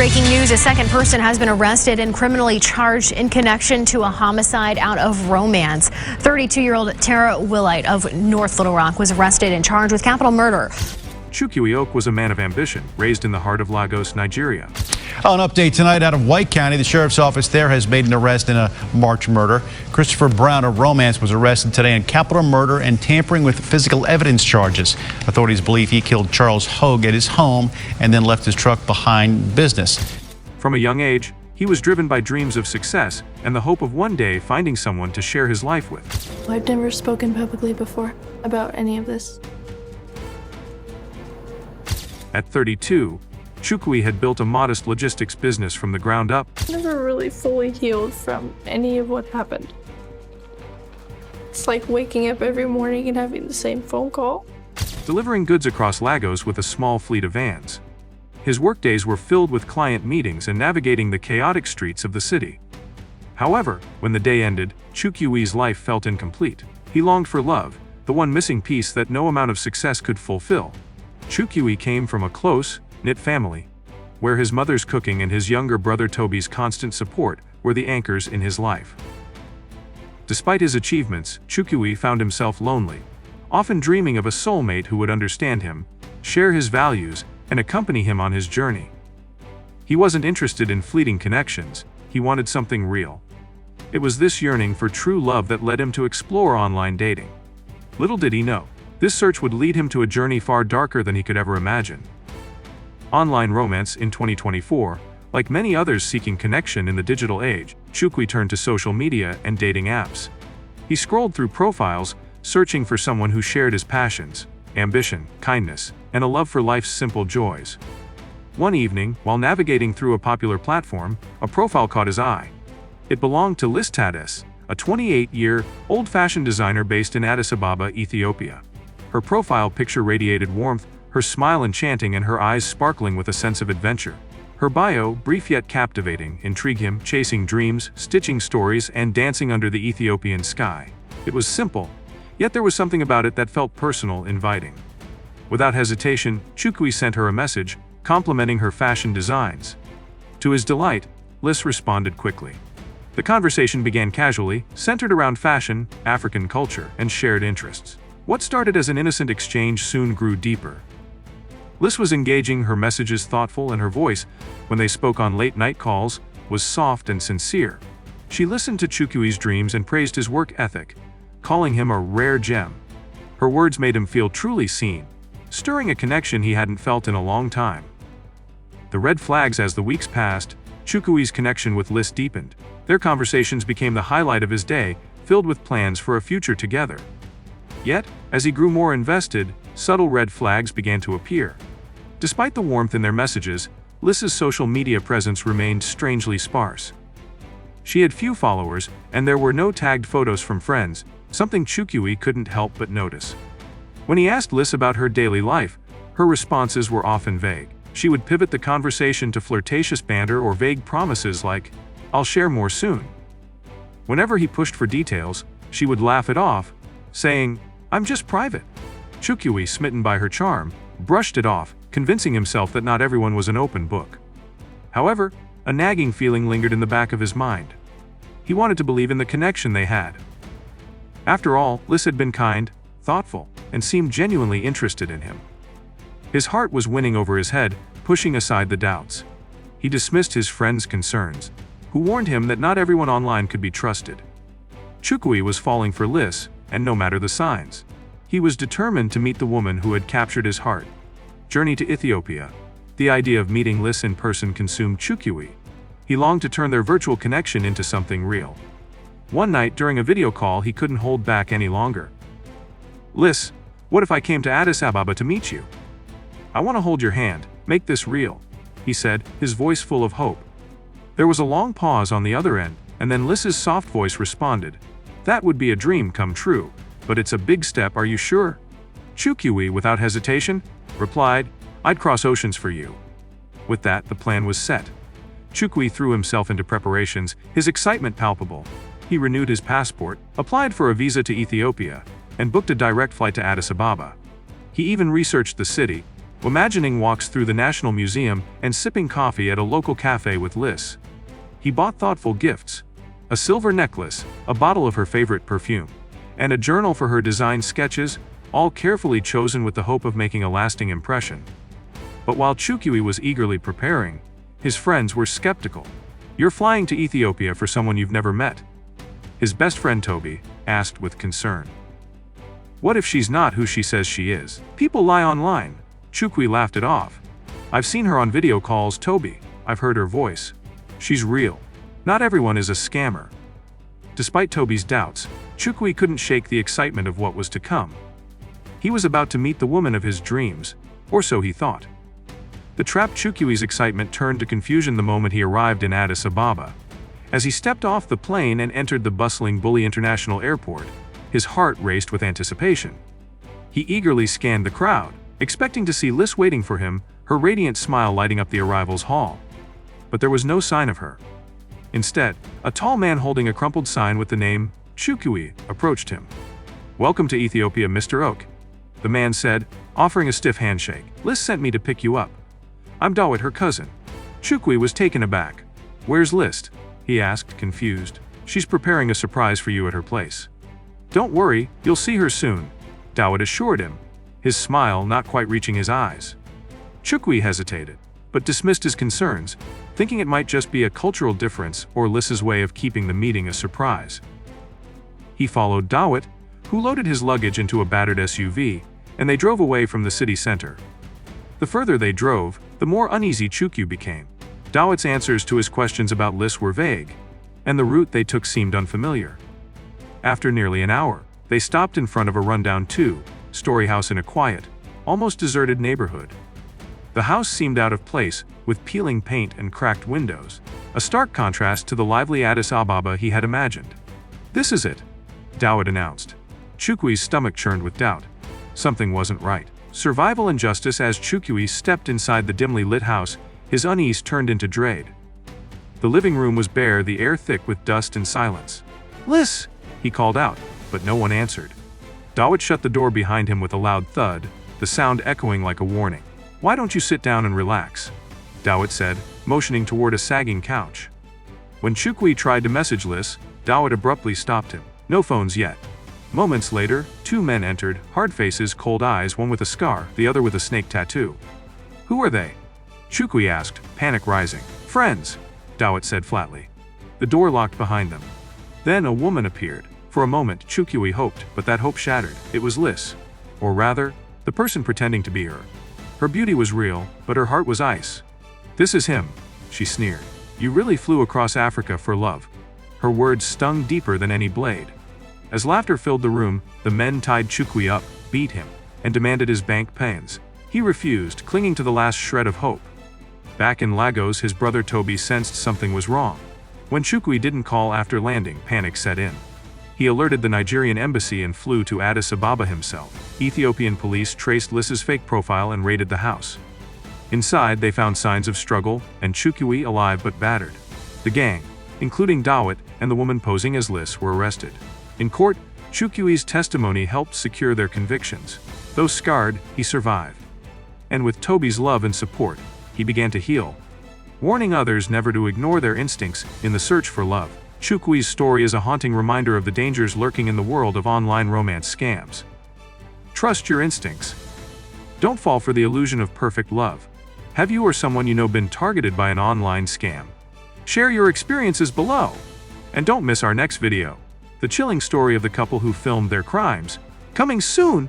Breaking news, a second person has been arrested and criminally charged in connection to a homicide out of romance. 32-year-old Tara Willite of North Little Rock was arrested and charged with capital murder. Chukwueze Oak was a man of ambition, raised in the heart of Lagos, Nigeria. An update tonight out of White County. The sheriff's office there has made an arrest in a March murder. Christopher Brown of Romance was arrested today on capital murder and tampering with physical evidence charges. Authorities believe he killed Charles Hogue at his home and then left his truck behind business. From a young age, he was driven by dreams of success and the hope of one day finding someone to share his life with. I've never spoken publicly before about any of this. At 32, Chukwueze had built a modest logistics business from the ground up. I never really fully healed from any of what happened. It's like waking up every morning and having the same phone call. Delivering goods across Lagos with a small fleet of vans. His workdays were filled with client meetings and navigating the chaotic streets of the city. However, when the day ended, Chukwueze's life felt incomplete. He longed for love, the one missing piece that no amount of success could fulfill. Chukwueze came from a close-knit family, where his mother's cooking and his younger brother Toby's constant support were the anchors in his life. Despite his achievements, Chukwueze found himself lonely, often dreaming of a soulmate who would understand him, share his values, and accompany him on his journey. He wasn't interested in fleeting connections, he wanted something real. It was this yearning for true love that led him to explore online dating. Little did he know, this search would lead him to a journey far darker than he could ever imagine. Online romance in 2024, like many others seeking connection in the digital age, Chukwueze turned to social media and dating apps. He scrolled through profiles, searching for someone who shared his passions, ambition, kindness, and a love for life's simple joys. One evening, while navigating through a popular platform, a profile caught his eye. It belonged to Liz Tades, a 28-year-old fashion designer based in Addis Ababa, Ethiopia. Her profile picture radiated warmth, her smile enchanting and her eyes sparkling with a sense of adventure. Her bio, brief yet captivating, intrigued him, chasing dreams, stitching stories, and dancing under the Ethiopian sky. It was simple, yet there was something about it that felt personal, inviting. Without hesitation, Chukwueze sent her a message, complimenting her fashion designs. To his delight, Liz responded quickly. The conversation began casually, centered around fashion, African culture, and shared interests. What started as an innocent exchange soon grew deeper. Liz was engaging, her messages thoughtful, and her voice, when they spoke on late-night calls, was soft and sincere. She listened to Chukwueze's dreams and praised his work ethic, calling him a rare gem. Her words made him feel truly seen, stirring a connection he hadn't felt in a long time. The red flags as the weeks passed, Chukwueze's connection with Liz deepened. Their conversations became the highlight of his day, filled with plans for a future together. Yet, as he grew more invested, subtle red flags began to appear. Despite the warmth in their messages, Liz's social media presence remained strangely sparse. She had few followers, and there were no tagged photos from friends, something Chukwueze couldn't help but notice. When he asked Liz about her daily life, her responses were often vague. She would pivot the conversation to flirtatious banter or vague promises like, "I'll share more soon." Whenever he pushed for details, she would laugh it off, saying, "I'm just private." Chukwueze, smitten by her charm, brushed it off, convincing himself that not everyone was an open book. However, a nagging feeling lingered in the back of his mind. He wanted to believe in the connection they had. After all, Liz had been kind, thoughtful, and seemed genuinely interested in him. His heart was winning over his head, pushing aside the doubts. He dismissed his friends' concerns, who warned him that not everyone online could be trusted. Chukwueze was falling for Liz, and no matter the signs, he was determined to meet the woman who had captured his heart. Journey to Ethiopia. The idea of meeting Liz in person consumed Chukwueze. He longed to turn their virtual connection into something real. One night during a video call, he couldn't hold back any longer. "Liz, what if I came to Addis Ababa to meet you? I want to hold your hand, make this real," he said, his voice full of hope. There was a long pause on the other end, and then Liz's soft voice responded, "That would be a dream come true, but it's a big step, are you sure?" Chukwueze, without hesitation, replied, "I'd cross oceans for you." With that, the plan was set. Chukwueze threw himself into preparations, his excitement palpable. He renewed his passport, applied for a visa to Ethiopia, and booked a direct flight to Addis Ababa. He even researched the city, planning to imagining walks through the National Museum and sipping coffee at a local cafe with Liz. He bought thoughtful gifts: a silver necklace, a bottle of her favorite perfume, and a journal for her design sketches, all carefully chosen with the hope of making a lasting impression. But while Chukwu was eagerly preparing, his friends were skeptical. "You're flying to Ethiopia for someone you've never met?" his best friend Toby asked with concern. "What if she's not who she says she is? People lie online." Chukwu laughed it off. "I've seen her on video calls, Toby. I've heard her voice. She's real. Not everyone is a scammer." Despite Toby's doubts, Chukwu couldn't shake the excitement of what was to come. He was about to meet the woman of his dreams, or so he thought. The trapped Chukwu's excitement turned to confusion the moment he arrived in Addis Ababa. As he stepped off the plane and entered the bustling Bully International Airport, his heart raced with anticipation. He eagerly scanned the crowd, expecting to see Liz waiting for him, her radiant smile lighting up the arrivals hall. But there was no sign of her. Instead, a tall man holding a crumpled sign with the name Chukwu approached him. "Welcome to Ethiopia, Mr. Oak," the man said, offering a stiff handshake. "Liz sent me to pick you up. I'm Dawit, her cousin." Chukwu was taken aback. "Where's Liz?" he asked, confused. "She's preparing a surprise for you at her place." "Don't worry, you'll see her soon," Dawit assured him, his smile not quite reaching his eyes. Chukwu hesitated, but dismissed his concerns, thinking it might just be a cultural difference or Liz's way of keeping the meeting a surprise. He followed Dawit, who loaded his luggage into a battered SUV, and they drove away from the city center. The further they drove, the more uneasy Chukwu became. Dawit's answers to his questions about Liz were vague, and the route they took seemed unfamiliar. After nearly an hour, they stopped in front of a rundown two-story house in a quiet, almost deserted neighborhood. The house seemed out of place, with peeling paint and cracked windows, a stark contrast to the lively Addis Ababa he had imagined. "This is it," Dawit announced. Chukwu's stomach churned with doubt. Something wasn't right. Survival and justice. As Chukwu stepped inside the dimly lit house, his unease turned into dread. The living room was bare, the air thick with dust and silence. "Liz!" he called out, but no one answered. Dawit shut the door behind him with a loud thud, the sound echoing like a warning. "Why don't you sit down and relax?" Dawit said, motioning toward a sagging couch. When Chukwu tried to message Liz, Dawit abruptly stopped him. "No phones yet." Moments later, two men entered, hard faces, cold eyes, one with a scar, the other with a snake tattoo. "Who are they?" Chukwu asked, panic rising. "Friends," Dawit said flatly. The door locked behind them. Then a woman appeared. For a moment, Chukwu hoped, but that hope shattered. It was Liz. Or rather, the person pretending to be her. Her beauty was real, but her heart was ice. "This is him," she sneered. "You really flew across Africa for love." Her words stung deeper than any blade. As laughter filled the room, the men tied Chukwu up, beat him, and demanded his bank pains. He refused, clinging to the last shred of hope. Back in Lagos, his brother Toby sensed something was wrong. When Chukwu didn't call after landing, panic set in. He alerted the Nigerian embassy and flew to Addis Ababa himself. Ethiopian police traced Liz's fake profile and raided the house. Inside, they found signs of struggle, and Chukwu alive but battered. The gang, including Dawit and the woman posing as Liz, were arrested. In court, Chukwu's testimony helped secure their convictions. Though scarred, he survived. And with Toby's love and support, he began to heal, warning others never to ignore their instincts in the search for love. Chukwu's story is a haunting reminder of the dangers lurking in the world of online romance scams. Trust your instincts. Don't fall for the illusion of perfect love. Have you or someone you know been targeted by an online scam? Share your experiences below. And don't miss our next video, the chilling story of the couple who filmed their crimes, coming soon.